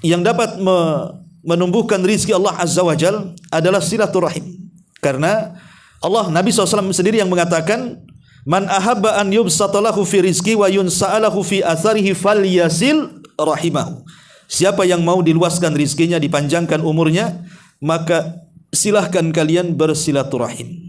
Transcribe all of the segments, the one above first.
yang dapat menumbuhkan rizki Allah Azza wa Jal adalah silaturahim. Karena Allah, Nabi SAW sendiri yang mengatakan, man ahabba an yubsatalahu fi rizki wa yunsa'alahu fi atharihi falyasil rahimahu. Siapa yang mau diluaskan rizkinya, dipanjangkan umurnya, maka silahkan kalian bersilaturahim.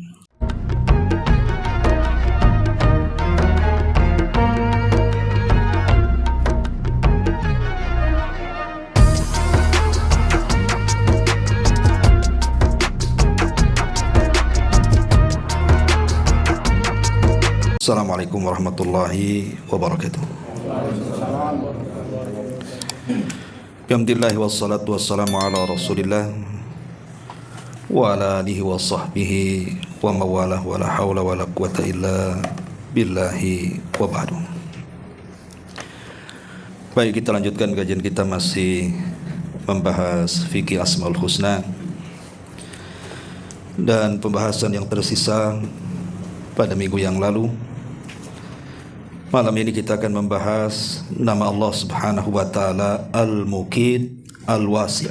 Assalamualaikum warahmatullahi wabarakatuh. Alhamdulillah wassalatu wassalamu ala Rasulillah wa ala alihi wa sahbihi wa mawalah wa la hawla wa la quwata illa billahi wa ba'du. Baik, kita lanjutkan kajian kita, masih membahas fikih Asmaul Husna, dan pembahasan yang tersisa pada minggu yang lalu. Malam ini kita akan membahas nama Allah Subhanahu wa taala Al-Muqit Al-Wasi'.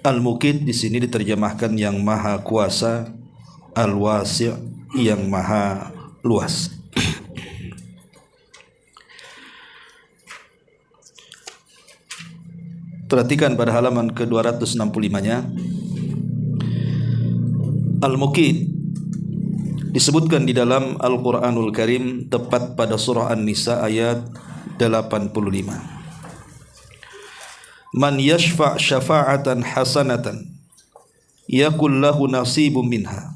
Al-Muqit di sini diterjemahkan yang Maha Kuasa, Al-Wasi' yang Maha Luas. Perhatikan pada halaman ke-265-nya. Al-Muqit disebutkan di dalam Al-Quranul Karim, tepat pada surah An-Nisa ayat 85. Man yashfa' syafa'atan hasanatan yakul lahu nasibun minha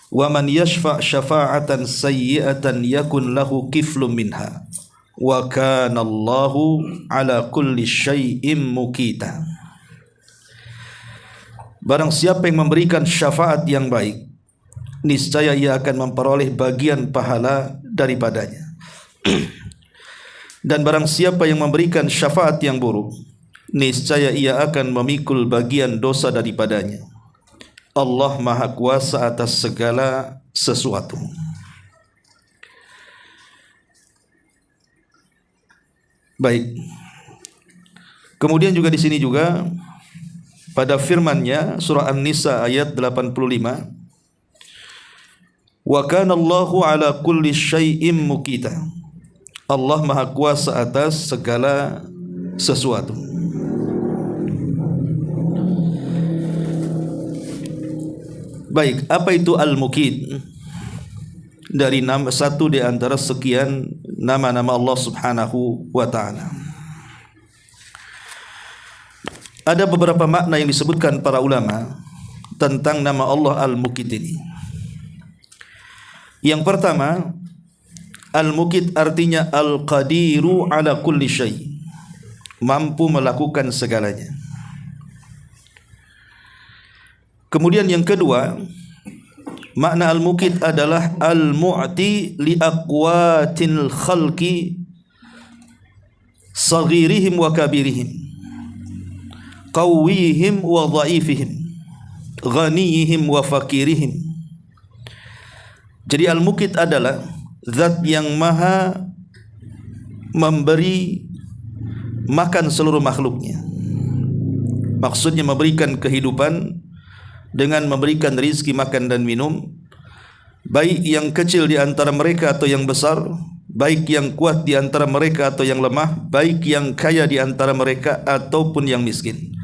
wa man yashfa' syafa'atan sayyi'atan yakun lahu kiflun minha wa kana Allahu ala kulli syai'in muqita. Barang siapa yang memberikan syafaat yang baik, niscaya ia akan memperoleh bagian pahala daripadanya. Dan barang siapa yang memberikan syafaat yang buruk, niscaya ia akan memikul bagian dosa daripadanya. Allah Maha Kuasa atas segala sesuatu. Baik. Kemudian juga di sini juga pada firman-Nya surah An-Nisa ayat 85, wa kana Allahu ala kulli syai'in muqita. Allah Maha Kuasa atas segala sesuatu. Baik, apa itu Al-Muqit? Dari nama, satu di antara sekian nama-nama Allah Subhanahu wa taala. Ada beberapa makna yang disebutkan para ulama tentang nama Allah Al-Muqit ini. Yang pertama, Al-Muqit artinya Al-Qadiru ala kulli syai', mampu melakukan segalanya. Kemudian yang kedua, makna Al-Muqit adalah Al-Mu'ti li aqwatil khalqi saghirihim wa kabirihim, qawwihim wa dha'ifihim, ghaniyihim wa fakirihim. Jadi Al-Muqit adalah zat yang maha memberi makan seluruh makhluknya. Maksudnya memberikan kehidupan dengan memberikan rizki makan dan minum, baik yang kecil di antara mereka atau yang besar, baik yang kuat di antara mereka atau yang lemah, baik yang kaya di antara mereka ataupun yang miskin.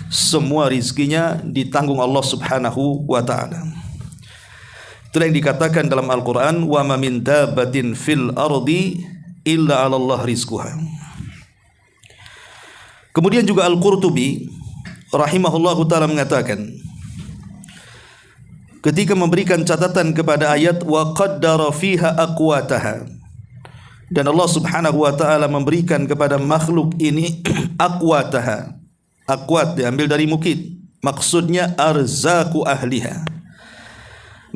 Semua rizkinya ditanggung Allah Subhanahu wa ta'ala. Itulah yang dikatakan dalam Al-Quran, wa ma min dabbatin fil ardi illa 'ala Allah rizquha. Kemudian juga Al-Qurtubi rahimahullahu ta'ala mengatakan, ketika memberikan catatan kepada ayat wa qaddara fiha aqwataha, dan Allah Subhanahu wa ta'ala memberikan kepada makhluk ini aqwataha. Aqwat diambil dari muqit, maksudnya arzaku ahliha,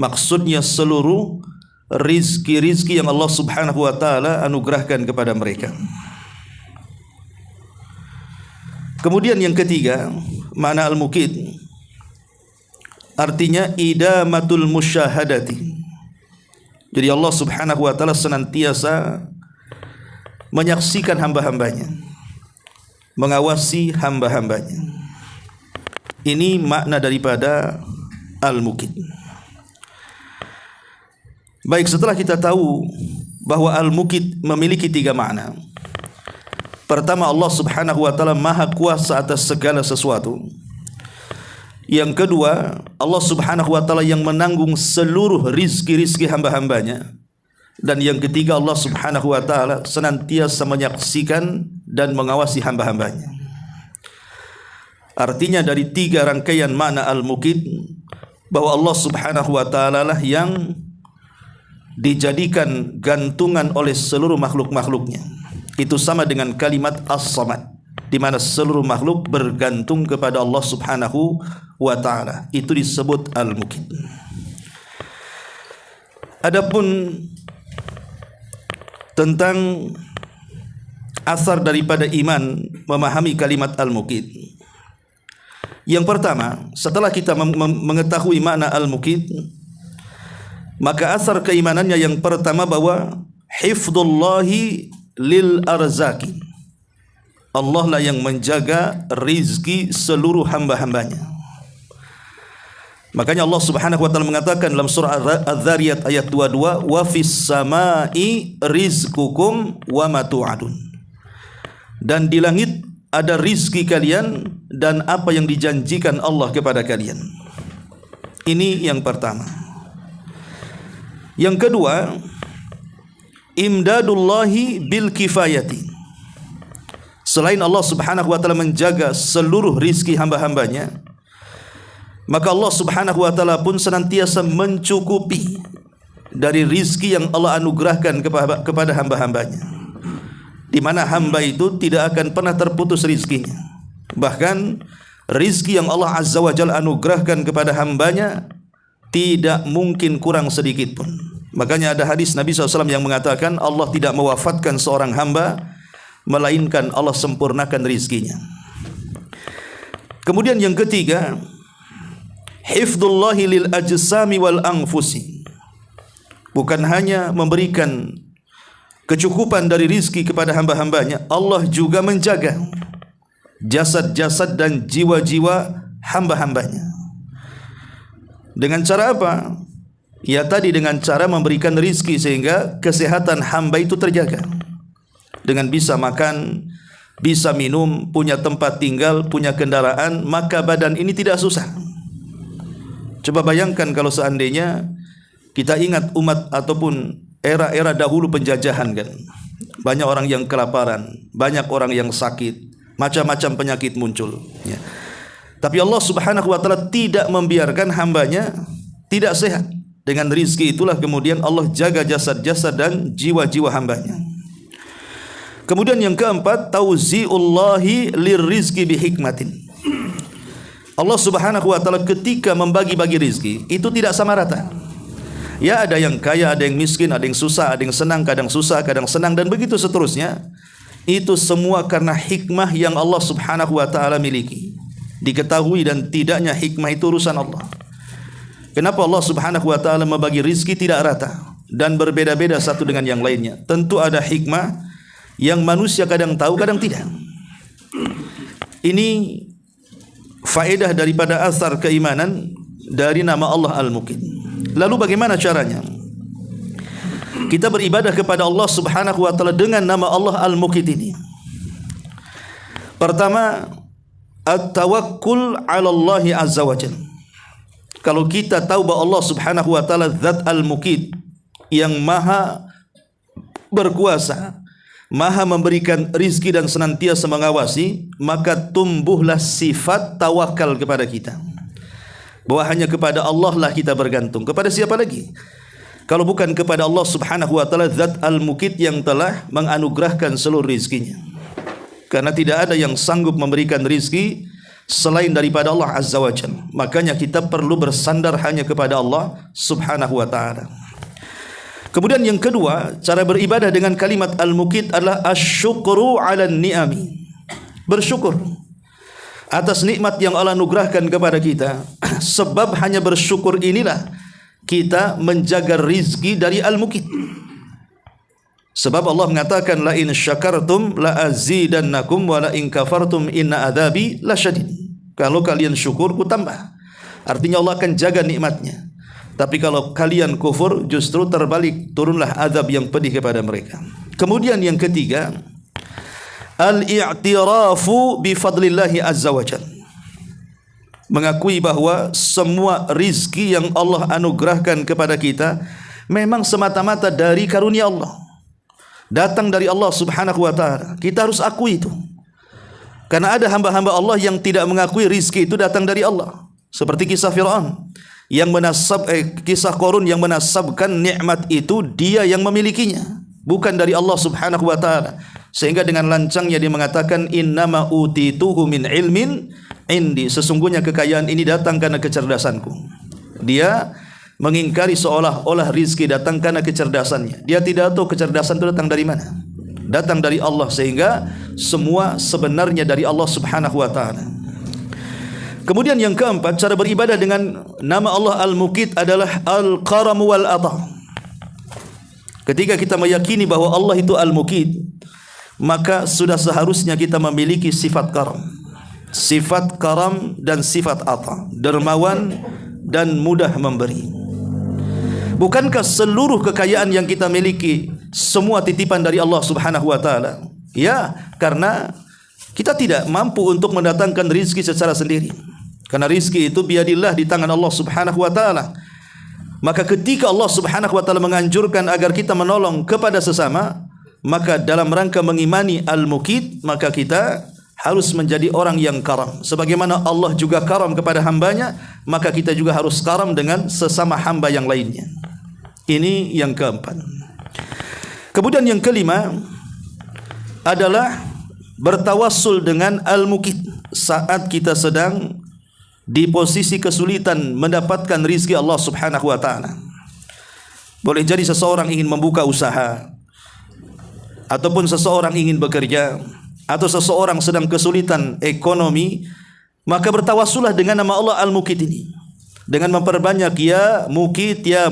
maksudnya seluruh rizki-rizki yang Allah Subhanahu wa ta'ala anugerahkan kepada mereka. Kemudian yang ketiga, makna Al-Muqit artinya idamatul musyahadati. Jadi Allah Subhanahu wa ta'ala senantiasa menyaksikan hamba-hambanya. mengawasi hamba-hambanya. Ini makna daripada Al-Muqit. Baik, setelah kita tahu bahwa Al-Muqit memiliki 3 makna. Pertama, Allah Subhanahu wa taala Maha Kuasa atas segala sesuatu. Yang kedua, Allah Subhanahu wa taala yang menanggung seluruh rizki-rizki hamba-hambanya. Dan yang ketiga, Allah Subhanahu wa taala senantiasa menyaksikan dan mengawasi hamba-hambanya. Artinya dari 3 rangkaian makna Al-Muqit, bahwa Allah Subhanahu wa taala lah yang dijadikan gantungan oleh seluruh makhluk-makhluknya. Itu sama dengan kalimat As-Samad, di mana seluruh makhluk bergantung kepada Allah Subhanahu wa taala. Itu disebut Al-Muqit. Adapun tentang asar daripada iman memahami kalimat Al-Muqit. Yang pertama, setelah kita mengetahui makna Al-Muqit, maka asar keimanannya yang pertama bahwa hifdzullahi lil arzaki. Allah lah yang menjaga rizki seluruh hamba-hambanya. Makanya Allah Subhanahu wa taala mengatakan dalam surah Az-Zariyat ayat 22, wa fis samai rizqukum wa ma tu'adun. Dan di langit ada rizki kalian dan apa yang dijanjikan Allah kepada kalian. Ini yang pertama. Yang kedua, imdadullahi bil kifayati. Selain Allah Subhanahu wa taala menjaga seluruh rizki hamba-hambanya, maka Allah Subhanahu wa taala pun senantiasa mencukupi dari rizki yang Allah anugerahkan kepada hamba-hambanya, di mana hamba itu tidak akan pernah terputus rizkinya. Bahkan rizki yang Allah Azza wa Jalla anugerahkan kepada hambanya tidak mungkin kurang sedikit pun. Makanya ada hadis Nabi SAW yang mengatakan Allah tidak mewafatkan seorang hamba melainkan Allah sempurnakan rizkinya. Kemudian yang ketiga, hifdzullahi lil ajsami wal anfusi. Bukan hanya memberikan kecukupan dari rizki kepada hamba-hambanya, Allah juga menjaga jasad-jasad dan jiwa-jiwa hamba-hambanya. Dengan cara apa? Ya tadi, dengan cara memberikan rizki sehingga kesehatan hamba itu terjaga. Dengan bisa makan, bisa minum, punya tempat tinggal, punya kendaraan, maka badan ini tidak susah. Coba bayangkan kalau seandainya kita ingat umat ataupun era-era dahulu penjajahan kan. Banyak orang yang kelaparan, banyak orang yang sakit, macam-macam penyakit muncul. Ya. Tapi Allah Subhanahu wa taala tidak membiarkan hambanya tidak sehat. Dengan rizki itulah kemudian Allah jaga jasad-jasad dan jiwa-jiwa hambanya. Kemudian yang keempat, tauzi'ullahi lirizki bihikmatin. Allah Subhanahu wa taala ketika membagi-bagi rizki itu tidak sama rata. Ya, ada yang kaya, ada yang miskin, ada yang susah, ada yang senang, kadang susah, kadang senang, dan begitu seterusnya. Itu semua karena hikmah yang Allah Subhanahu wa taala miliki. Diketahui dan tidaknya hikmah itu urusan Allah. Kenapa Allah Subhanahu wa taala membagi rizki tidak rata dan berbeda-beda satu dengan yang lainnya? Tentu ada hikmah yang manusia kadang tahu, kadang tidak. Ini faedah daripada asar keimanan dari nama Allah Al-Muqit. Lalu bagaimana caranya? Kita beribadah kepada Allah Subhanahu wa taala dengan nama Allah Al-Muqit ini. Pertama, at-tawakkul 'ala Allah azza wa jalla. Kalau kita tahu bahwa Allah Subhanahu wa taala Zat Al-Muqit yang maha berkuasa, maha memberikan rizki dan senantiasa mengawasi, maka tumbuhlah sifat tawakal kepada kita. Bahwa hanya kepada Allah lah kita bergantung. Kepada siapa lagi? Kalau bukan kepada Allah Subhanahu wa taala Zat Al-Muqit yang telah menganugerahkan seluruh rizkinya. Karena tidak ada yang sanggup memberikan rizki selain daripada Allah Azza wa Jalla. Makanya kita perlu bersandar hanya kepada Allah Subhanahu wa taala. Kemudian yang kedua, cara beribadah dengan kalimat Al-Muqit adalah asyukru 'alan ni'ami. Bersyukur atas nikmat yang Allah anugerahkan kepada kita. Sebab hanya bersyukur inilah kita menjaga rizki dari Al-Muqit. Sebab Allah mengatakan la in syakartum la azidannakum wa la in kafartum inna adzabi lasyadid. Kalau kalian syukur ku tambah. Artinya Allah akan jaga nikmatnya. Tapi kalau kalian kufur justru terbalik, turunlah azab yang pedih kepada mereka. Kemudian yang ketiga, al-i'tirafu bi fadlillahi azza wajalla. Mengakui bahawa semua rizki yang Allah anugerahkan kepada kita memang semata-mata dari karunia Allah, datang dari Allah subhanahu wa ta'ala. Kita harus akui itu. Karena ada hamba-hamba Allah yang tidak mengakui rizki itu datang dari Allah. Seperti kisah Fir'aun yang kisah Qarun yang menasabkan nikmat itu dia yang memilikinya, bukan dari Allah subhanahu wa ta'ala. Sehingga dengan lancangnya dia mengatakan innama utituhu min ilmin indi, sesungguhnya kekayaan ini datang karena kecerdasanku. Dia mengingkari seolah-olah rizki datang karena kecerdasannya. Dia tidak tahu kecerdasan itu datang dari mana. Datang dari Allah, sehingga semua sebenarnya dari Allah subhanahu wa ta'ala. Kemudian yang keempat, cara beribadah dengan nama Allah Al-Muqit adalah Al-Qaram wal-Ata. Ketika kita meyakini bahwa Allah itu Al-Muqit, maka sudah seharusnya kita memiliki sifat karam. Sifat karam dan sifat ata, dermawan dan mudah memberi. Bukankah seluruh kekayaan yang kita miliki semua titipan dari Allah subhanahu wa ta'ala? Ya, karena kita tidak mampu untuk mendatangkan rizki secara sendiri. Karena rizki itu biadillah, di tangan Allah subhanahu wa ta'ala. Maka ketika Allah subhanahu wa ta'ala menganjurkan agar kita menolong kepada sesama, maka dalam rangka mengimani Al-Muqit, maka kita harus menjadi orang yang karam. Sebagaimana Allah juga karam kepada hambanya, maka kita juga harus karam dengan sesama hamba yang lainnya. Ini yang keempat. Kemudian yang kelima adalah bertawassul dengan Al-Muqit saat kita sedang di posisi kesulitan mendapatkan rizki Allah subhanahu wa ta'ala. Boleh jadi seseorang ingin membuka usaha, ataupun seseorang ingin bekerja, atau seseorang sedang kesulitan ekonomi, maka bertawassullah dengan nama Allah Al-Muqit ini, dengan memperbanyak ya Muqit, ya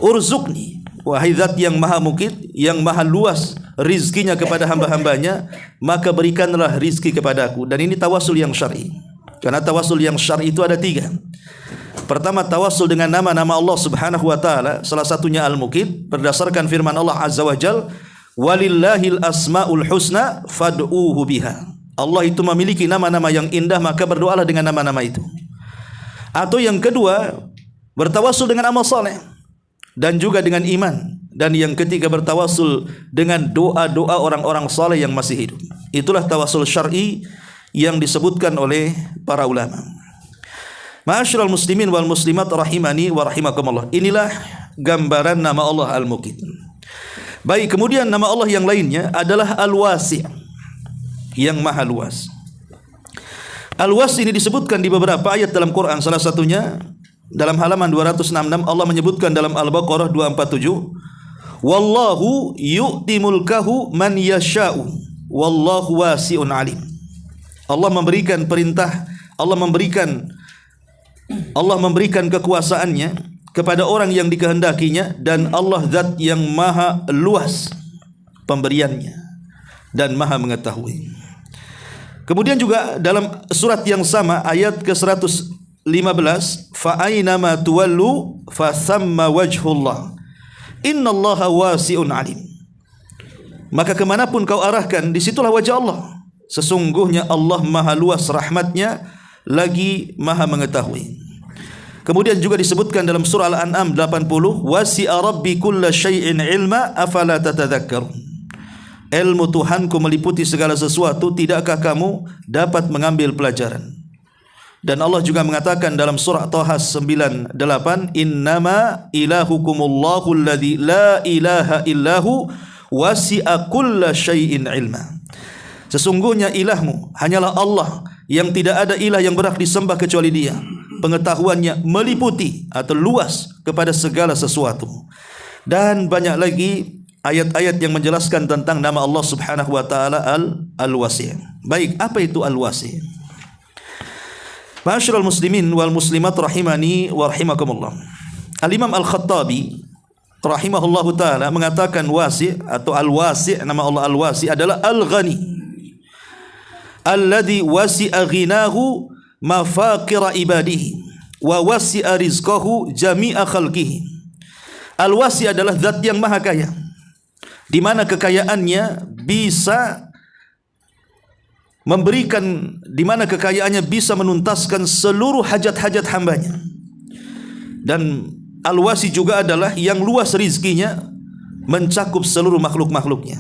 Urzukni, wahai zat yang maha Muqit, yang maha luas rizkinya kepada hamba-hambanya, maka berikanlah rizki kepadaku. Dan ini tawassul yang syar'i. Karena tawassul yang syar'i itu ada tiga. Pertama, tawassul dengan nama-nama Allah subhanahu wa ta'ala, salah satunya Al-Muqit, berdasarkan firman Allah azza wa jal, walillahil asma'ul husna fad'uhu biha. Allah itu memiliki nama-nama yang indah, maka berdoalah dengan nama-nama itu. Atau yang kedua, bertawassul dengan amal saleh dan juga dengan iman. Dan yang ketiga, bertawassul dengan doa-doa orang-orang saleh yang masih hidup. Itulah tawassul syar'i yang disebutkan oleh para ulama. Ma'asyiral muslimin wal muslimat rahimani wa rahimakumullah. Inilah gambaran nama Allah Al-Muqit. Baik, kemudian nama Allah yang lainnya adalah Al-Wasi', yang maha luas. Al-Wasi' ini disebutkan di beberapa ayat dalam Quran. Salah satunya dalam halaman 266 Allah menyebutkan dalam Al-Baqarah 247, wallahu yu'ti mulkahu man yasha'u wallahu wasi'un alim. Allah memberikan perintah, Allah memberikan kekuasaannya kepada orang yang dikehendakinya, dan Allah zat yang maha luas pemberiannya dan maha mengetahui. Kemudian juga dalam surat yang sama ayat ke-115, fa aynama tuwallu fa thamma wajhullah innallaha wasi'un alim. Maka kemanapun kau arahkan, disitulah wajah Allah. Sesungguhnya Allah maha luas rahmatnya, lagi maha mengetahui. Kemudian juga disebutkan dalam surah Al-An'am 80, wasi'a rabbi kulla syai'in ilma afala tatadhakkarun. Ilmu Tuhanku meliputi segala sesuatu, tidakkah kamu dapat mengambil pelajaran? Dan Allah juga mengatakan dalam surah Taha 98, innama ilahukumullahu alladzi la ilaha illahu wasi'a kulla syai'in ilma. Sesungguhnya ilahmu hanyalah Allah yang tidak ada ilah yang berhak disembah kecuali Dia. Pengetahuannya meliputi atau luas kepada segala sesuatu. Dan banyak lagi ayat-ayat yang menjelaskan tentang nama Allah subhanahu wa ta'ala Al-Wasi'. Baik, apa itu Al-Wasi'? Ma'asyiral muslimin wal muslimat rahimani wa rahimakumullah. Al-Imam Al-Khattabi rahimahullahu taala mengatakan wasi' atau al-wasi', nama Allah al-wasi' adalah al-ghani alladhi wasi'a ghinahu mafaqira ibadihi wa wasi'a rizqahu jami'a khalqihi. Al-wasi' adalah zat yang maha kaya, di mana kekayaannya bisa memberikan, di mana kekayaannya bisa menuntaskan seluruh hajat-hajat hambanya. Dan Al-Wasi juga adalah yang luas rizkinya, mencakup seluruh makhluk-makhluknya.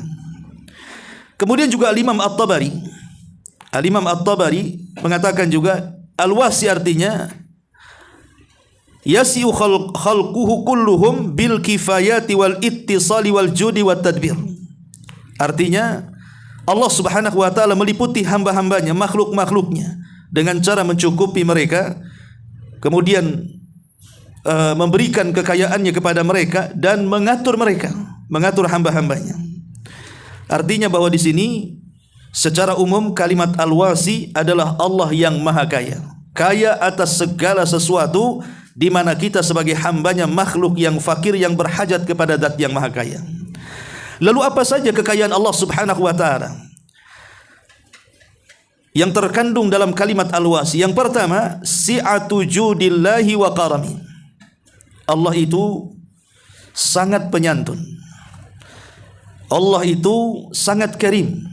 Kemudian juga Al-Imam At-Tabari mengatakan juga Al-Wasi artinya yasi'u khalquhu kulluhum bil kifayati wal ittisali wal judi wat tadbir. Artinya Allah Subhanahu wa taala meliputi hamba-hambanya, makhluk-makhluknya dengan cara mencukupi mereka, kemudian memberikan kekayaannya kepada mereka dan mengatur mereka, mengatur hamba-hambanya. Artinya bahwa di sini secara umum kalimat al-wasi adalah Allah yang maha kaya, kaya atas segala sesuatu, di mana kita sebagai hambanya makhluk yang fakir yang berhajat kepada zat yang maha kaya. Lalu apa saja kekayaan Allah Subhanahu wa taala yang terkandung dalam kalimat al-wasi? Yang pertama, si'atu judillahi wa karami. Allah itu sangat penyantun. Allah itu sangat karim.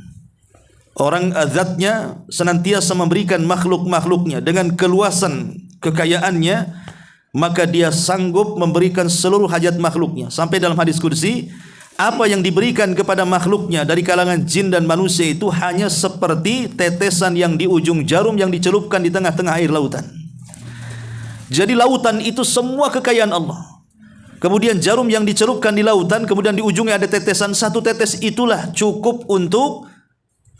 Orang zatnya senantiasa memberikan makhluk-makhluknya dengan keluasan kekayaannya, maka dia sanggup memberikan seluruh hajat makhluknya. Sampai dalam hadis kursi, apa yang diberikan kepada makhluknya dari kalangan jin dan manusia itu hanya seperti tetesan yang di ujung jarum yang dicelupkan di tengah-tengah air lautan. Jadi lautan itu semua kekayaan Allah. Kemudian jarum yang dicelupkan di lautan, kemudian di ujungnya ada tetesan, satu tetes itulah cukup untuk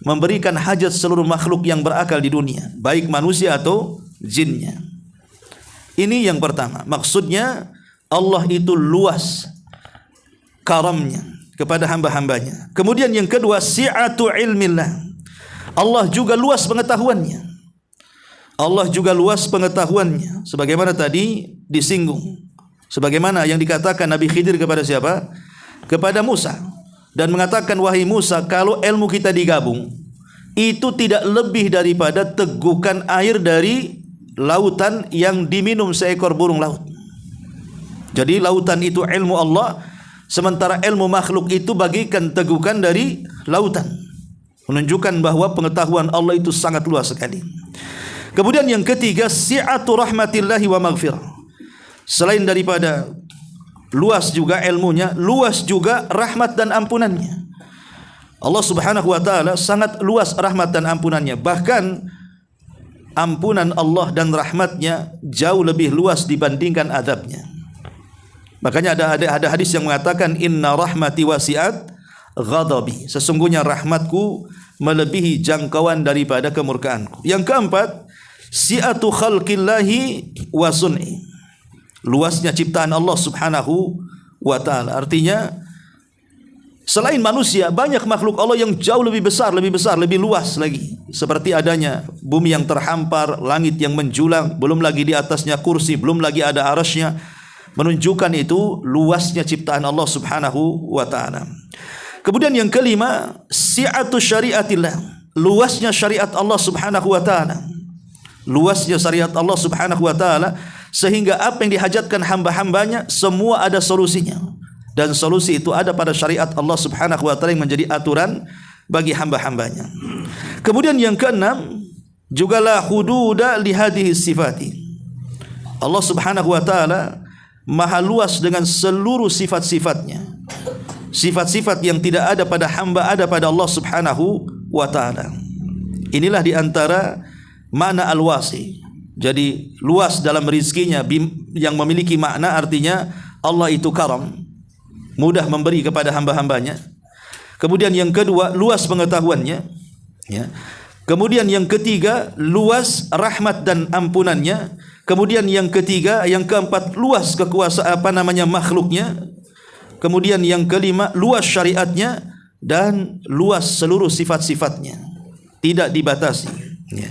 memberikan hajat seluruh makhluk yang berakal di dunia, baik manusia atau jinnya. Ini yang pertama. Maksudnya Allah itu luas karamnya kepada hamba-hambanya. Kemudian yang kedua, si'atu ilmillah. Allah juga luas pengetahuannya. Allah juga luas pengetahuannya, sebagaimana tadi disinggung, sebagaimana yang dikatakan Nabi Khidir kepada siapa? Kepada Musa, dan mengatakan, wahai Musa, kalau ilmu kita digabung, itu tidak lebih daripada tegukan air dari lautan yang diminum seekor burung laut. Jadi lautan itu ilmu Allah, sementara ilmu makhluk itu bagikan tegukan dari lautan, menunjukkan bahwa pengetahuan Allah itu sangat luas sekali. Kemudian yang ketiga, si'atu rahmatillahi wa maghfirah. Selain daripada luas juga ilmunya, luas juga rahmat dan ampunannya. Allah Subhanahu wa taala sangat luas rahmat dan ampunannya. Bahkan ampunan Allah dan rahmatnya jauh lebih luas dibandingkan azabnya. Makanya ada hadis yang mengatakan, inna rahmati wasi'at ghadabi. Sesungguhnya rahmatku melebihi jangkauan daripada kemurkaanku. Yang keempat, si'atu khalqillahi wa sun'i. Luasnya ciptaan Allah Subhanahu wa taala. Artinya selain manusia, banyak makhluk Allah yang jauh lebih besar, lebih luas lagi. Seperti adanya bumi yang terhampar, langit yang menjulang, belum lagi di atasnya kursi, belum lagi ada arasnya. Menunjukkan itu luasnya ciptaan Allah Subhanahu wa taala. Kemudian yang kelima, si'atu syariatillah. Luasnya syariat Allah Subhanahu wa taala. Luasnya syariat Allah Subhanahu wa taala, sehingga apa yang dihajatkan hamba-hambanya semua ada solusinya, dan solusi itu ada pada syariat Allah Subhanahu wa taala yang menjadi aturan bagi hamba-hambanya. Kemudian yang keenam, juga la hududa li hadhihi sifati. Allah Subhanahu wa taala maha luas dengan seluruh sifat-sifatnya. Sifat-sifat yang tidak ada pada hamba ada pada Allah Subhanahu wa taala. Inilah diantara makna al-wasi. Jadi luas dalam rizkinya yang memiliki makna, artinya Allah itu karam, mudah memberi kepada hamba-hambanya. Kemudian yang kedua, luas pengetahuannya, ya. Kemudian yang ketiga, luas rahmat dan ampunannya. Kemudian yang ketiga, yang keempat, luas kekuasaan makhluknya. Kemudian yang kelima, luas syariatnya, dan luas seluruh sifat-sifatnya, tidak dibatasi, ya.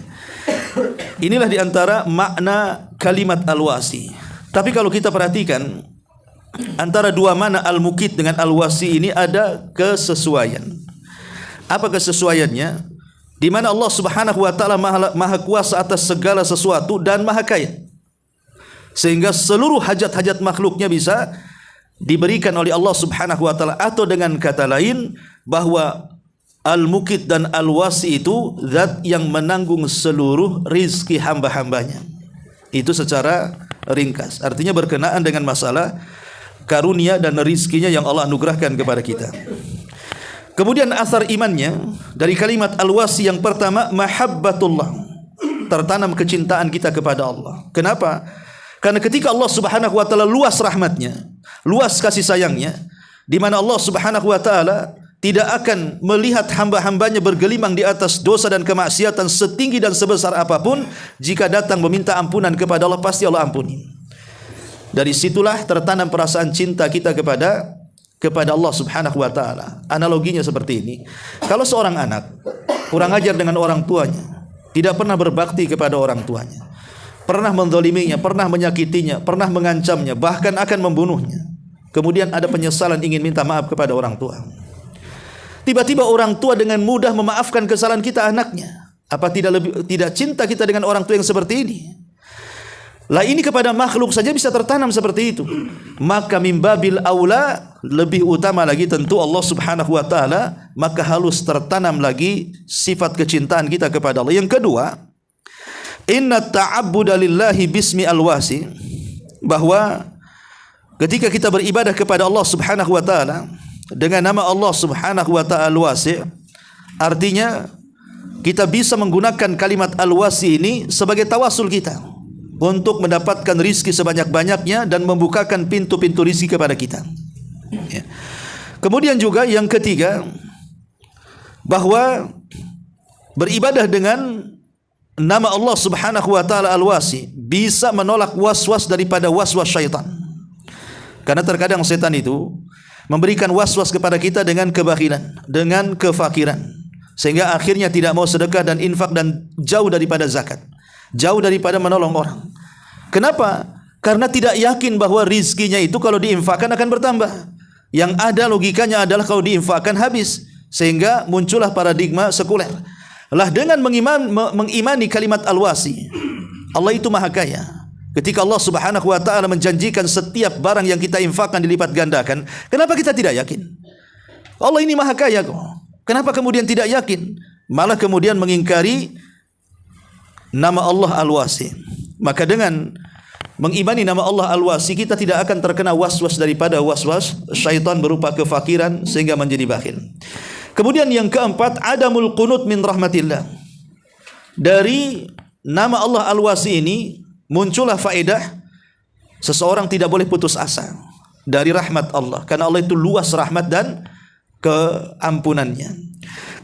Inilah diantara makna kalimat al-wasi. Tapi kalau kita perhatikan, antara dua makna al-mukit dengan al-wasi ini ada kesesuaian. Apa kesesuaiannya? Di mana Allah Subhanahu wa taala maha kuasa atas segala sesuatu dan maha kaya, sehingga seluruh hajat-hajat makhluknya bisa diberikan oleh Allah Subhanahu wa taala. Atau dengan kata lain, bahwa al-mukit dan al-wasi itu zat yang menanggung seluruh rizki hamba-hambanya. Itu secara ringkas, artinya berkenaan dengan masalah karunia dan rizkinya yang Allah anugerahkan kepada kita. Kemudian asar imannya dari kalimat al-wasi yang pertama, mahabbatullah, tertanam kecintaan kita kepada Allah. Kenapa? Karena ketika Allah Subhanahu wa taala luas rahmatnya, luas kasih sayangnya, di mana Allah Subhanahu wa taala tidak akan melihat hamba-hambanya bergelimang di atas dosa dan kemaksiatan setinggi dan sebesar apapun. Jika datang meminta ampunan kepada Allah, pasti Allah ampuni. Dari situlah tertanam perasaan cinta kita kepada Allah Subhanahu wa taala. Analoginya seperti ini. Kalau seorang anak kurang ajar dengan orang tuanya, tidak pernah berbakti kepada orang tuanya, pernah menzaliminya, pernah menyakitinya, pernah mengancamnya, bahkan akan membunuhnya, kemudian ada penyesalan ingin minta maaf kepada orang tua. Tiba-tiba orang tua dengan mudah memaafkan kesalahan kita anaknya. Apa tidak cinta kita dengan orang tua yang seperti ini? Lah ini kepada makhluk saja bisa tertanam seperti itu. Maka mimbabil aula, lebih utama lagi tentu Allah Subhanahu wa taala, maka harus tertanam lagi sifat kecintaan kita kepada Allah. Yang kedua, inna ta'abbuda lillahi bismi al-wasi, bahwa ketika kita beribadah kepada Allah Subhanahu wa taala dengan nama Allah Subhanahu wa taala al-wasi, artinya kita bisa menggunakan kalimat al-wasi ini sebagai tawasul kita untuk mendapatkan rizki sebanyak-banyaknya dan membukakan pintu-pintu rizki kepada kita. Ya. Kemudian juga yang ketiga, bahwa beribadah dengan nama Allah Subhanahu wa taala al-wasi bisa menolak was-was daripada was-was syaitan. Karena terkadang setan itu memberikan was-was kepada kita dengan kebakilan, dengan kefakiran, sehingga akhirnya tidak mau sedekah dan infak dan jauh daripada zakat, jauh daripada menolong orang. Kenapa? Karena tidak yakin bahwa rizkinya itu kalau diinfakkan akan bertambah. Yang ada logikanya adalah kalau diinfakkan habis, sehingga muncullah paradigma sekuler. Lah dengan mengimani kalimat al-wasi, Allah itu maha kaya. Ketika Allah Subhanahu wa taala menjanjikan setiap barang yang kita infakkan dilipat gandakan, kenapa kita tidak yakin? Allah ini maha kaya kok. Kenapa kemudian tidak yakin? Malah kemudian mengingkari nama Allah al-wasi. Maka dengan mengimani nama Allah al-wasi, kita tidak akan terkena was-was daripada was-was syaitan berupa kefakiran sehingga menjadi bakhil. Kemudian yang keempat, adamul qunut min rahmatillah. Dari nama Allah al-wasi ini muncullah faedah seseorang tidak boleh putus asa dari rahmat Allah, karena Allah itu luas rahmat dan keampunannya.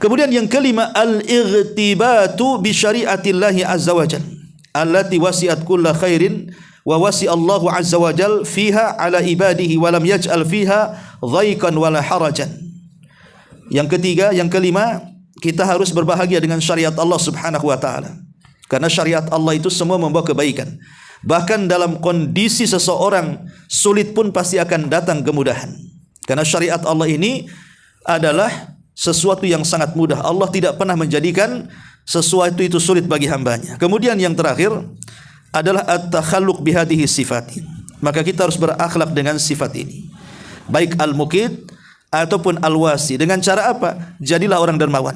Kemudian yang kelima, al-ightibatu bi syariatillahi azza wajalla allati wasi'at kulla khairin wa wasi'allahu azza wajalla fiha ala ibadihi wa lam yaj'al fiha dhaiqan wala harajan. Yang ketiga, yang kelima, kita harus berbahagia dengan syariat Allah Subhanahu wa taala. Karena syariat Allah itu semua membawa kebaikan. Bahkan dalam kondisi seseorang sulit pun pasti akan datang kemudahan. Karena syariat Allah ini adalah sesuatu yang sangat mudah. Allah tidak pernah menjadikan sesuatu itu sulit bagi hambanya. Kemudian yang terakhir adalah at-takhalluq bihadihi sifat. Maka kita harus berakhlak dengan sifat ini, baik al-mukit ataupun al-wasi. Dengan cara apa? Jadilah orang dermawan,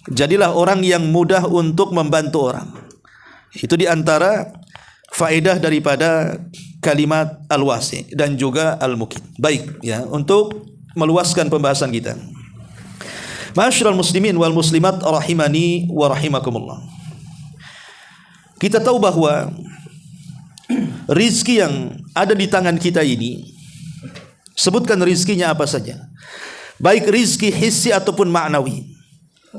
jadilah orang yang mudah untuk membantu orang. Itu diantara faedah daripada kalimat al-wasi dan juga al-mukit. Baik ya, untuk meluaskan pembahasan kita, ma'asyiral muslimin wal muslimat rahimani wa rahimakumullah. Kita tahu bahwa rizki yang ada di tangan kita ini, sebutkan rizkinya apa saja, baik rizki hissi ataupun ma'nawi.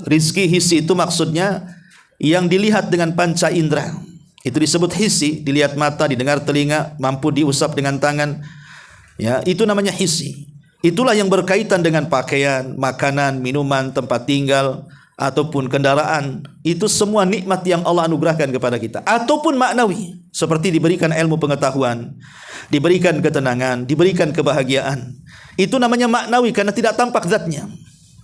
Rizki hissi itu maksudnya yang dilihat dengan panca indera, itu disebut hissi, dilihat mata, didengar telinga, mampu diusap dengan tangan, ya, itu namanya hissi. Itulah yang berkaitan dengan pakaian, makanan, minuman, tempat tinggal, ataupun kendaraan, itu semua nikmat yang Allah anugerahkan kepada kita. Ataupun maknawi, seperti diberikan ilmu pengetahuan, diberikan ketenangan, diberikan kebahagiaan. Itu namanya maknawi karena tidak tampak zatnya.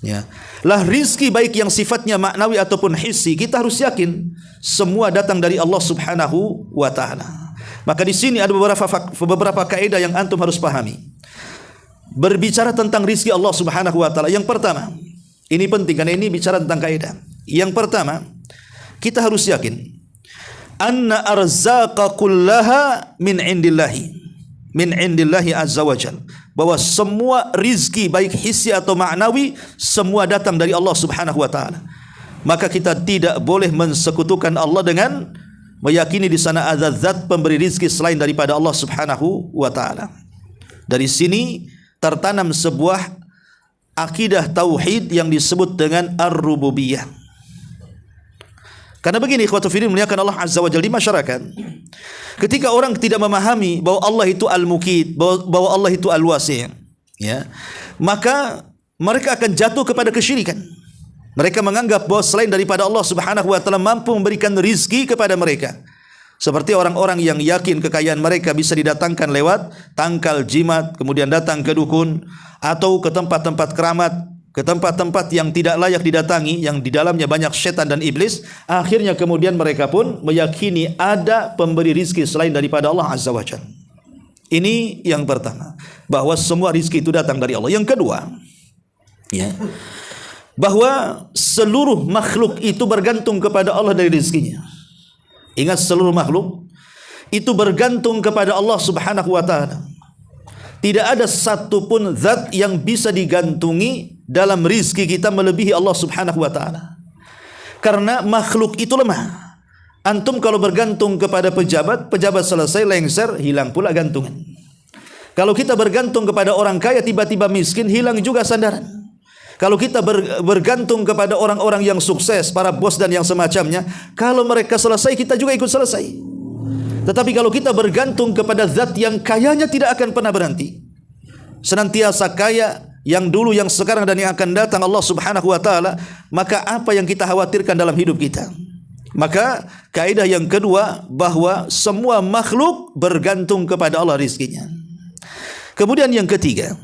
Ya. Lah rizki baik yang sifatnya maknawi ataupun hissi, kita harus yakin semua datang dari Allah Subhanahu wa taala. Maka di sini ada beberapa kaidah yang antum harus pahami. Berbicara tentang rizki Allah Subhanahu wa taala, yang pertama, ini penting karena ini bicara tentang kaidah. Yang pertama, kita harus yakin anna arzaqa kullaha min indillahi azza wajal, bahwa semua rizki baik hissi atau ma'nawi semua datang dari Allah Subhanahu wa taala. Maka kita tidak boleh mensekutukan Allah dengan meyakini di sana ada zat pemberi rizki selain daripada Allah Subhanahu wa taala. Dari sini tertanam sebuah akidah tauhid yang disebut dengan ar-rububiyah. Karena begini, ikhwatu fillah muliakan Allah azza wajalla, di masyarakat ketika orang tidak memahami bahwa Allah itu al-muqit, bahwa Allah itu al-wasi', ya, maka mereka akan jatuh kepada kesyirikan. Mereka menganggap bahwa selain daripada Allah Subhanahu wa taala mampu memberikan rizki kepada mereka. Seperti orang-orang yang yakin kekayaan mereka bisa didatangkan lewat tangkal jimat, kemudian datang ke dukun atau ke tempat-tempat keramat, ke tempat-tempat yang tidak layak didatangi, yang di dalamnya banyak setan dan iblis. Akhirnya kemudian mereka pun meyakini ada pemberi rizki selain daripada Allah Azza wa Jalla. Ini yang pertama, bahwa semua rizki itu datang dari Allah. Yang kedua, ya, bahwa seluruh makhluk itu bergantung kepada Allah dari rizkinya. Ingat, seluruh makhluk itu bergantung kepada Allah Subhanahu wa taala. Tidak ada satupun zat yang bisa digantungi dalam rizki kita melebihi Allah Subhanahu wa taala. Karena makhluk itu lemah. Antum kalau bergantung kepada pejabat selesai lengser, hilang pula gantungan. Kalau kita bergantung kepada orang kaya, tiba-tiba miskin, hilang juga sandaran. Kalau kita bergantung kepada orang-orang yang sukses, para bos dan yang semacamnya, kalau mereka selesai, kita juga ikut selesai. Tetapi kalau kita bergantung kepada zat yang kayanya tidak akan pernah berhenti, senantiasa kaya, yang dulu, yang sekarang, dan yang akan datang, Allah Subhanahu wa taala, maka apa yang kita khawatirkan dalam hidup kita? Maka kaidah yang kedua, bahwa semua makhluk bergantung kepada Allah rizkinya. Kemudian yang ketiga,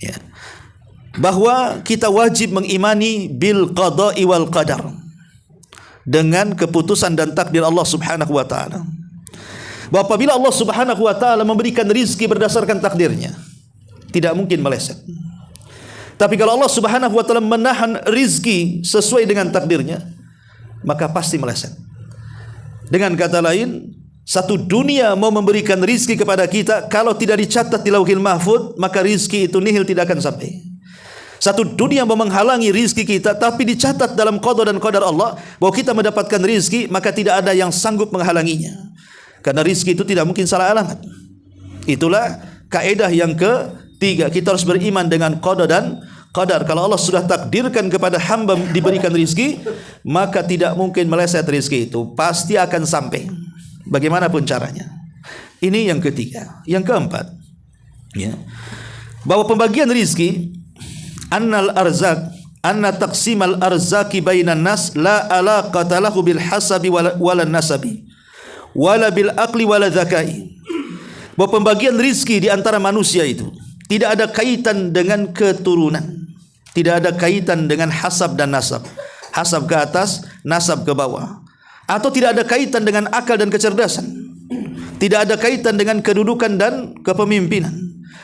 ya, bahwa kita wajib mengimani bil qada'i wal qadar, dengan keputusan dan takdir Allah Subhanahu wa taala. Bahwa apabila Allah Subhanahu wa taala memberikan rizki berdasarkan takdirnya, tidak mungkin meleset. Tapi kalau Allah Subhanahu wa taala menahan rizki sesuai dengan takdirnya, maka pasti meleset. Dengan kata lain, satu dunia mau memberikan rizki kepada kita, kalau tidak dicatat di Lauhil Mahfuz, maka rizki itu nihil, tidak akan sampai. Satu dunia mau menghalangi rizki kita, tapi dicatat dalam qada dan qadar Allah bahwa kita mendapatkan rizki, maka tidak ada yang sanggup menghalanginya. Karena rizki itu tidak mungkin salah alamat. Itulah kaidah yang ketiga, kita harus beriman dengan qada dan qadar. Kalau Allah sudah takdirkan kepada hamba diberikan rizki, maka tidak mungkin meleset rizki itu, pasti akan sampai bagaimanapun caranya. Ini yang ketiga. Yang keempat, ya, bahwa pembagian rizki, annal arzak, anna taqsimal arzaki bainan nas la alaqata lahu bil hasabi wala nasabi wala bil aqli wala zakai. Bahwa pembagian rizki di antara manusia itu tidak ada kaitan dengan keturunan, tidak ada kaitan dengan hasab dan nasab, hasab ke atas, nasab ke bawah, atau tidak ada kaitan dengan akal dan kecerdasan, tidak ada kaitan dengan kedudukan dan kepemimpinan.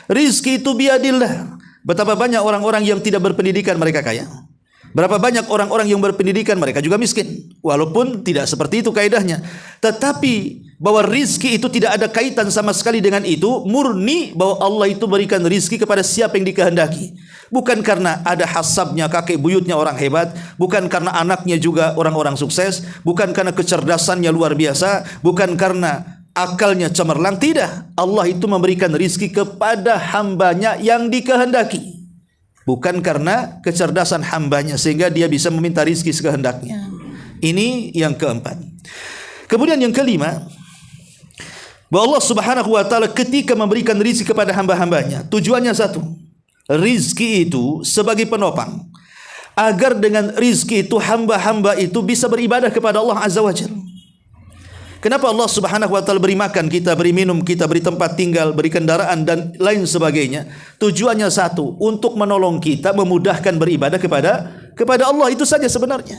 Rizki itu biadillah. Betapa banyak orang-orang yang tidak berpendidikan mereka kaya. Berapa banyak orang-orang yang berpendidikan mereka juga miskin. Walaupun tidak seperti itu kaidahnya. Tetapi bahwa rizki itu tidak ada kaitan sama sekali dengan itu, murni bahwa Allah itu berikan rizki kepada siapa yang dikehendaki. Bukan karena ada hasabnya, kakek buyutnya orang hebat, bukan karena anaknya juga orang-orang sukses, bukan karena kecerdasannya luar biasa, bukan karena akalnya cemerlang. Tidak. Allah itu memberikan rizki kepada hambanya yang dikehendaki, bukan karena kecerdasan hambanya sehingga dia bisa meminta rizki sekehendaknya. Ini yang keempat. Kemudian yang kelima, bahwa Allah Subhanahu wa taala ketika memberikan rizki kepada hamba-hambanya, tujuannya satu, rizki itu sebagai penopang agar dengan rizki itu hamba-hamba itu bisa beribadah kepada Allah Azza wa Jalla. Kenapa Allah Subhanahu wa taala beri makan kita, beri minum kita, beri tempat tinggal, beri kendaraan dan lain sebagainya? Tujuannya satu, untuk menolong kita, memudahkan beribadah kepada Allah, itu saja sebenarnya.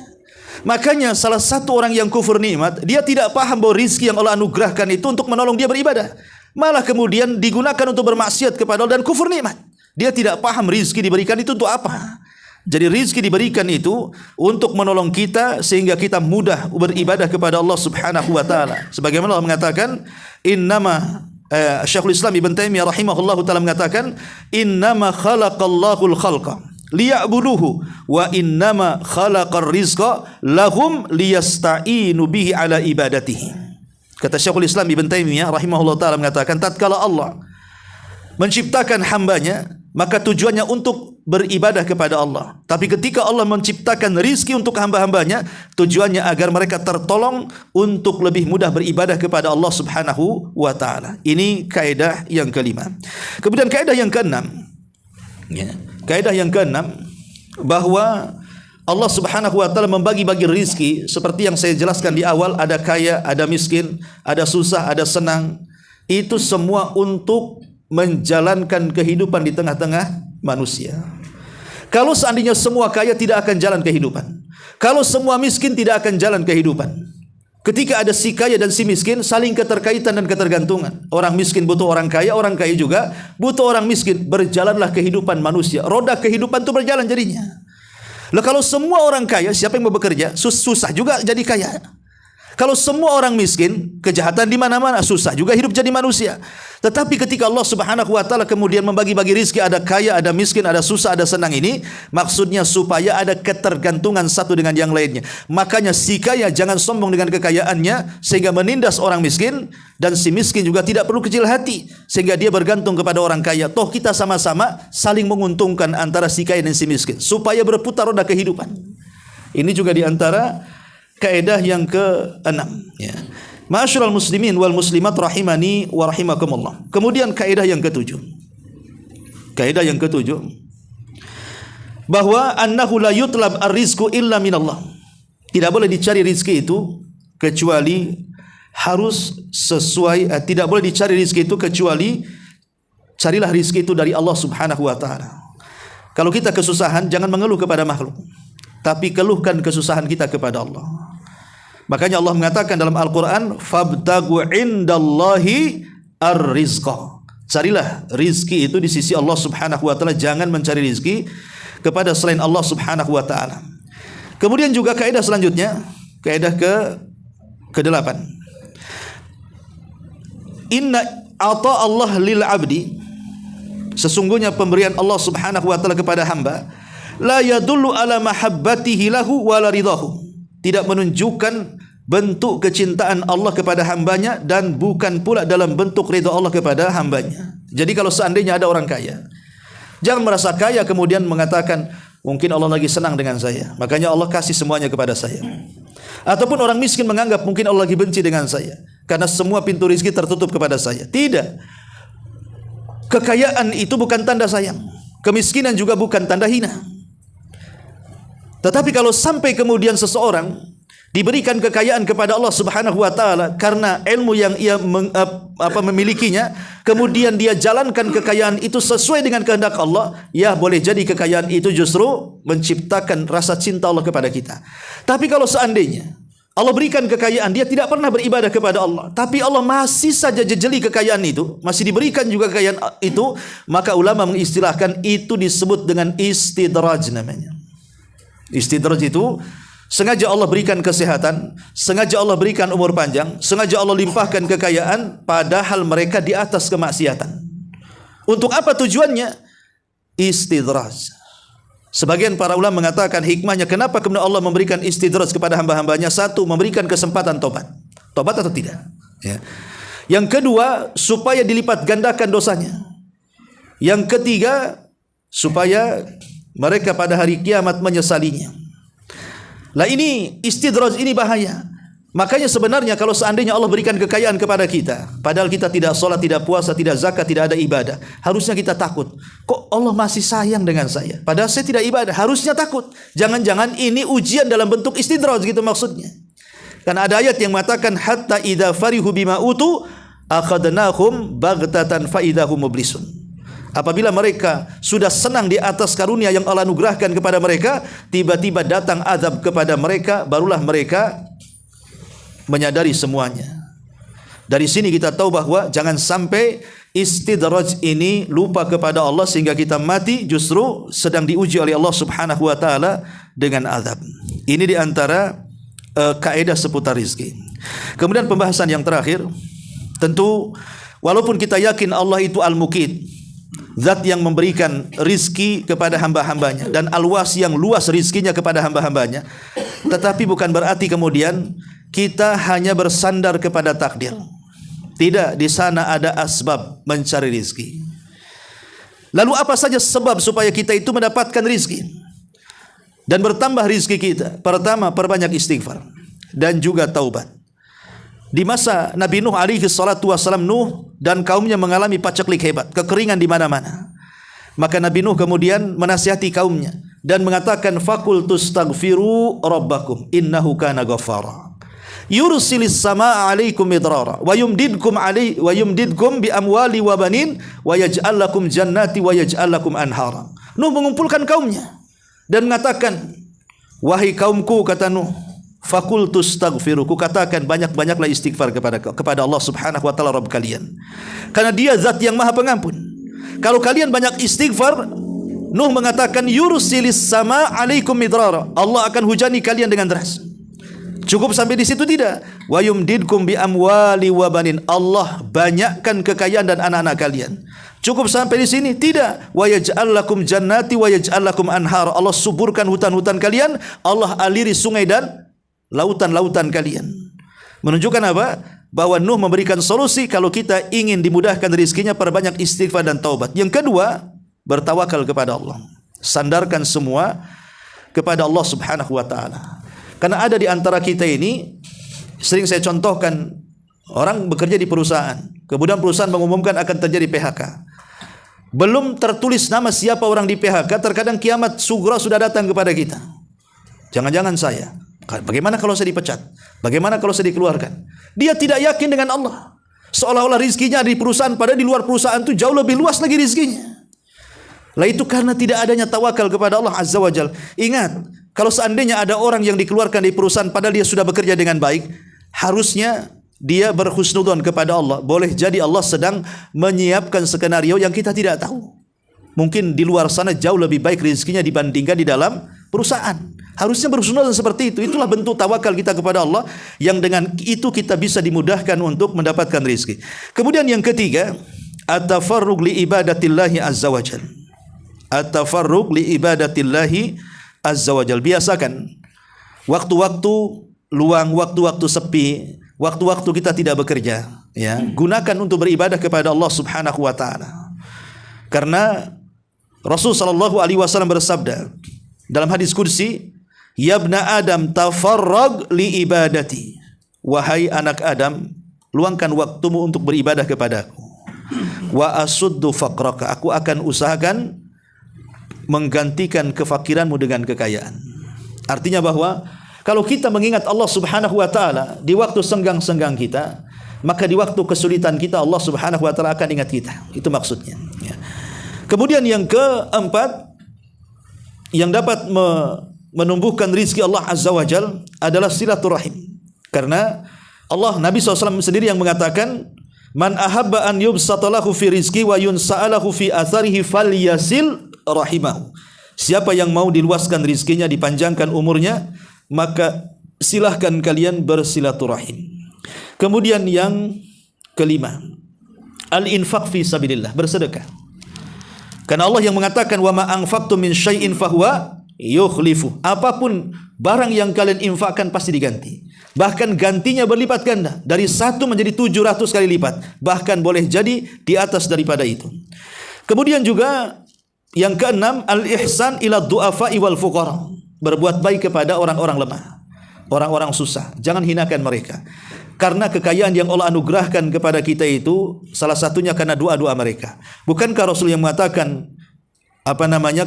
Makanya salah satu orang yang kufur nikmat, dia tidak paham bahwa rizki yang Allah anugerahkan itu untuk menolong dia beribadah. Malah kemudian digunakan untuk bermaksiat kepada Allah dan kufur nikmat. Dia tidak paham rizki diberikan itu untuk apa. Jadi rizki diberikan itu untuk menolong kita sehingga kita mudah beribadah kepada Allah Subhanahu wa taala. Sebagaimana Allah mengatakan, Syekhul Islam Ibn Taimiyah rahimahullahu taala mengatakan, innama khalaqallahul khalqa liya'buduhu wa innama khalaqar rizqa lahum liyasta'inu bihi ala ibadatihi. Kata Syekhul Islam Ibn Taimiyah rahimahullahu taala mengatakan, tatkala Allah menciptakan hambanya, maka tujuannya untuk beribadah kepada Allah. Tapi ketika Allah menciptakan rizki untuk hamba-hambanya, tujuannya agar mereka tertolong untuk lebih mudah beribadah kepada Allah Subhanahu wa ta'ala. Ini kaidah yang kelima. Kemudian kaidah yang keenam, kaidah yang keenam, bahwa Allah Subhanahu wa ta'ala membagi-bagi rizki seperti yang saya jelaskan di awal. Ada kaya, ada miskin, ada susah, ada senang. Itu semua untuk menjalankan kehidupan di tengah-tengah manusia. Kalau seandainya semua kaya, tidak akan jalan kehidupan. Kalau semua miskin, tidak akan jalan kehidupan. Ketika ada si kaya dan si miskin, saling keterkaitan dan ketergantungan. Orang miskin butuh orang kaya juga butuh orang miskin. Berjalanlah kehidupan manusia. Roda kehidupan itu berjalan jadinya. Lah kalau semua orang kaya, siapa yang mau bekerja? Susah juga jadi kaya. Kalau semua orang miskin, kejahatan di mana-mana, susah juga hidup jadi manusia. Tetapi ketika Allah Subhanahu wa taala kemudian membagi-bagi rizki, ada kaya, ada miskin, ada susah, ada senang, ini maksudnya supaya ada ketergantungan satu dengan yang lainnya. Makanya si kaya jangan sombong dengan kekayaannya sehingga menindas orang miskin, dan si miskin juga tidak perlu kecil hati sehingga dia bergantung kepada orang kaya. Toh kita sama-sama saling menguntungkan antara si kaya dan si miskin supaya berputar roda kehidupan. Ini juga di antara kaidah yang ke-6, ya. Ma'asyiral muslimin wal muslimat rahimani wa rahimakumullah. Kemudian kaidah yang ke-7. Kaidah yang ke-7, bahwa annahu la yutlab ar-rizqu illa minallah. Tidak boleh dicari rizki itu kecuali harus sesuai, tidak boleh dicari rizki itu kecuali carilah rizki itu dari Allah Subhanahu wa taala. Kalau kita kesusahan, jangan mengeluh kepada makhluk, tapi keluhkan kesusahan kita kepada Allah. Makanya Allah mengatakan dalam Al-Quran, fabtagu indallahi ar-rizqa. Carilah rizki itu di sisi Allah Subhanahu wa ta'ala. Jangan mencari rizki kepada selain Allah Subhanahu wa ta'ala. Kemudian juga kaidah selanjutnya, kaidah ke-8. Inna ata Allah lil abdi. Sesungguhnya pemberian Allah Subhanahu wa ta'ala kepada hamba, la yadullu ala mahabbatihi lahu wa la ridahu. Tidak menunjukkan bentuk kecintaan Allah kepada hambanya dan bukan pula dalam bentuk ridha Allah kepada hambanya. Jadi kalau seandainya ada orang kaya, jangan merasa kaya kemudian mengatakan mungkin Allah lagi senang dengan saya, makanya Allah kasih semuanya kepada saya. Ataupun orang miskin menganggap mungkin Allah lagi benci dengan saya karena semua pintu rezeki tertutup kepada saya. Tidak. Kekayaan itu bukan tanda sayang, kemiskinan juga bukan tanda hina. Tetapi kalau sampai kemudian seseorang diberikan kekayaan kepada Allah Subhanahu wa taala karena ilmu yang ia memilikinya, kemudian dia jalankan kekayaan itu sesuai dengan kehendak Allah, ya boleh jadi kekayaan itu justru menciptakan rasa cinta Allah kepada kita. Tapi kalau seandainya Allah berikan kekayaan, dia tidak pernah beribadah kepada Allah, tapi Allah masih saja jejeli kekayaan itu, masih diberikan juga kekayaan itu, maka ulama mengistilahkan itu disebut dengan istidraj namanya. Istidraj itu sengaja Allah berikan kesehatan, sengaja Allah berikan umur panjang, sengaja Allah limpahkan kekayaan, padahal mereka di atas kemaksiatan. Untuk apa tujuannya? Istidraj. Sebagian para ulama mengatakan hikmahnya kenapa kemudian Allah memberikan istidraj kepada hamba-hambanya. Satu, memberikan kesempatan tobat. Tobat atau tidak, ya. Yang kedua, supaya dilipat gandakan dosanya. Yang ketiga, supaya mereka pada hari kiamat menyesalinya. Lah ini istidraj ini bahaya. Makanya sebenarnya kalau seandainya Allah berikan kekayaan kepada kita, padahal kita tidak sholat, tidak puasa, tidak zakat, tidak ada ibadah, harusnya kita takut. Kok Allah masih sayang dengan saya? Padahal saya tidak ibadah, harusnya takut. Jangan-jangan ini ujian dalam bentuk istidraj gitu maksudnya. Karena ada ayat yang mengatakan hatta idza farihu bima utu akhadnahum baghtatan fa idahum mublisun. Apabila mereka sudah senang di atas karunia yang Allah anugerahkan kepada mereka, tiba-tiba datang azab kepada mereka, barulah mereka menyadari semuanya. Dari sini kita tahu bahwa jangan sampai istidraj ini lupa kepada Allah sehingga kita mati justru sedang diuji oleh Allah Subhanahu wa taala dengan azab. Ini di antara kaidah seputar rizki. Kemudian pembahasan yang terakhir, tentu walaupun kita yakin Allah itu Al-Muqit, zat yang memberikan rizki kepada hamba-hambanya, dan Al-Was yang luas rizkinya kepada hamba-hambanya, tetapi bukan berarti kemudian kita hanya bersandar kepada takdir. Tidak, di sana ada asbab mencari rizki. Lalu apa saja sebab supaya kita itu mendapatkan rizki dan bertambah rizki kita? Pertama, perbanyak istighfar dan juga taubat. Di masa Nabi Nuh alaihi salatu wassalam, Nuh dan kaumnya mengalami paceklik hebat, kekeringan di mana-mana. Maka Nabi Nuh kemudian menasihati kaumnya dan mengatakan faqul tastaghfiru rabbakum innahu kana ghaffara yursilis samaa 'alaikum midrara wa yumdidkum bi amwali wa banin wa yaj'al lakum jannati wa yaj'al lakum anhara. Nuh mengumpulkan kaumnya dan mengatakan, wahai kaumku, kata Nuh, faqul tastaghfiru, ku katakan banyak-banyaklah istighfar kepada Allah Subhanahu wa taala Rabb kalian, karena Dia zat yang Maha Pengampun. Kalau kalian banyak istighfar, Nuh mengatakan yursilis sama 'alaikum midrara, Allah akan hujani kalian dengan deras. Cukup sampai di situ? Tidak. Wa yumdidkum bi amwali wa banin, Allah banyakkan kekayaan dan anak-anak kalian. Cukup sampai di sini? Tidak. Wa yaj'al lakum jannati wa yaj'al lakum anhar, Allah suburkan hutan-hutan kalian, Allah aliri sungai dan lautan-lautan kalian. Menunjukkan apa? Bahwa Nuh memberikan solusi kalau kita ingin dimudahkan rezekinya, perbanyak istighfar dan taubat. Yang kedua, bertawakal kepada Allah. Sandarkan semua kepada Allah Subhanahu wa taala. Karena ada di antara kita ini, sering saya contohkan, orang bekerja di perusahaan, kemudian perusahaan mengumumkan akan terjadi PHK. Belum tertulis nama siapa orang di PHK, terkadang kiamat sughra sudah datang kepada kita. Jangan-jangan saya, bagaimana kalau saya dipecat? Bagaimana kalau saya dikeluarkan? Dia tidak yakin dengan Allah. Seolah-olah rizkinya ada di perusahaan, padahal di luar perusahaan itu jauh lebih luas lagi rizkinya. Lah itu karena tidak adanya tawakal kepada Allah Azza wa Jalla. Ingat, kalau seandainya ada orang yang dikeluarkan dari perusahaan padahal dia sudah bekerja dengan baik, harusnya dia berhusnudzon kepada Allah. Boleh jadi Allah sedang menyiapkan skenario yang kita tidak tahu. Mungkin di luar sana jauh lebih baik rezekinya dibandingkan di dalam perusahaan. Harusnya berhusnudzon seperti itu. Itulah bentuk tawakal kita kepada Allah, yang dengan itu kita bisa dimudahkan untuk mendapatkan rezeki. Kemudian yang ketiga, at-tafarrug li ibadatillahi azza wajalla. At-tafarrug li ibadatillahi azza wajalla. Biasakan waktu-waktu luang, waktu-waktu sepi, waktu-waktu kita tidak bekerja, ya, gunakan untuk beribadah kepada Allah Subhanahu wa taala. Karena Rasul sallallahu alaihi wasallam bersabda dalam hadis qudsi, "Ya ibna Adam, tafarrag li ibadati." Wahai anak Adam, luangkan waktumu untuk beribadah kepadaku. Wa asuddu faqraka, aku akan usahakan menggantikan kefakiranmu dengan kekayaan. Artinya bahwa kalau kita mengingat Allah Subhanahu wa taala di waktu senggang-senggang kita, maka di waktu kesulitan kita Allah Subhanahu wa taala akan ingat kita. Itu maksudnya, ya. Kemudian yang keempat, yang dapat menumbuhkan rizki Allah Azza wa Jal adalah silaturahim. Karena Allah, Nabi SAW sendiri yang mengatakan, man ahabba an yubsatalahu fi rizki wa yunsa'alahu fi atharihi falyasil rahimahu. Siapa yang mau diluaskan rizkinya, dipanjangkan umurnya, maka silahkan kalian bersilaturahim. Kemudian yang kelima, al-infaq fi sabilillah, bersedekah. Karena Allah yang mengatakan, wa ma anfaqtum min syai'in fahuwa yukhlifu. Apapun barang yang kalian infakkan pasti diganti. Bahkan gantinya berlipat ganda, dari 1 menjadi 700 kali lipat. Bahkan boleh jadi di atas daripada itu. Kemudian juga yang keenam, al-ihsan ila du'afa'i wal fuqara, berbuat baik kepada orang-orang lemah. orang-orang susah. Jangan hinakan mereka. Karena kekayaan yang Allah anugerahkan kepada kita itu salah satunya karena doa-doa mereka. Bukankah Rasul yang mengatakan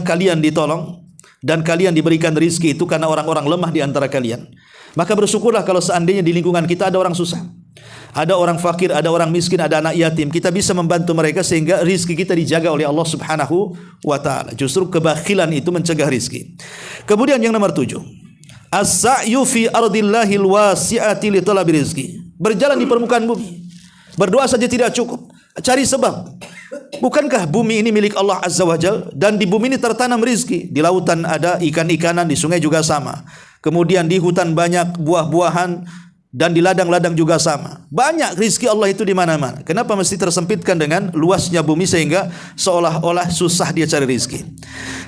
kalian ditolong dan kalian diberikan rizki itu karena orang-orang lemah di antara kalian. Maka bersyukurlah kalau seandainya di lingkungan kita ada orang susah, ada orang fakir, ada orang miskin, ada anak yatim. Kita bisa membantu mereka sehingga rizki kita dijaga oleh Allah Subhanahu wa ta'ala. Justru kebakhilan itu mencegah rizki. Kemudian yang nomor 7, as-sa'yu fi ardillahil wasi'ati li talabi rizki. Berjalan di permukaan bumi. Berdoa saja tidak cukup, cari sebab. Bukankah bumi ini milik Allah Azza wa Jal, dan di bumi ini tertanam rizki. Di lautan ada ikan-ikanan, di sungai juga sama. Kemudian di hutan banyak buah-buahan, dan di ladang-ladang juga sama. Banyak rizki Allah itu di mana-mana. Kenapa mesti tersempitkan dengan luasnya bumi sehingga seolah-olah susah dia cari rizki?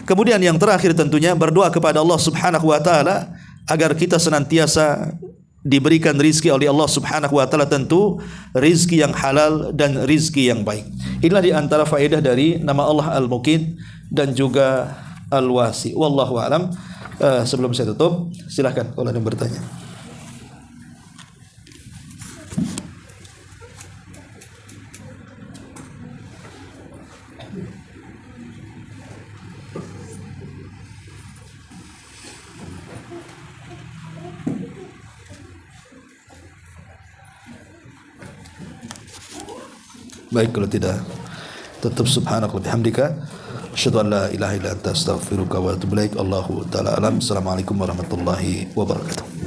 Kemudian yang terakhir tentunya berdoa kepada Allah Subhanahu wa ta'ala agar kita senantiasa diberikan rizki oleh Allah Subhanahu wa ta'ala, tentu rizki yang halal dan rizki yang baik. Inilah di antara faedah dari nama Allah Al-Muqit dan juga Al-Wasi. Wallahu a'lam. Sebelum saya tutup, silahkan kalau ada yang bertanya. Baik, kalau tidak, tutup. Subhanaka wa bihamdika, asyhadu an la ilaha illa anta, astaghfiruka wa atubu ilaik. Allahu ta'ala alam. Assalamualaikum warahmatullahi wabarakatuh.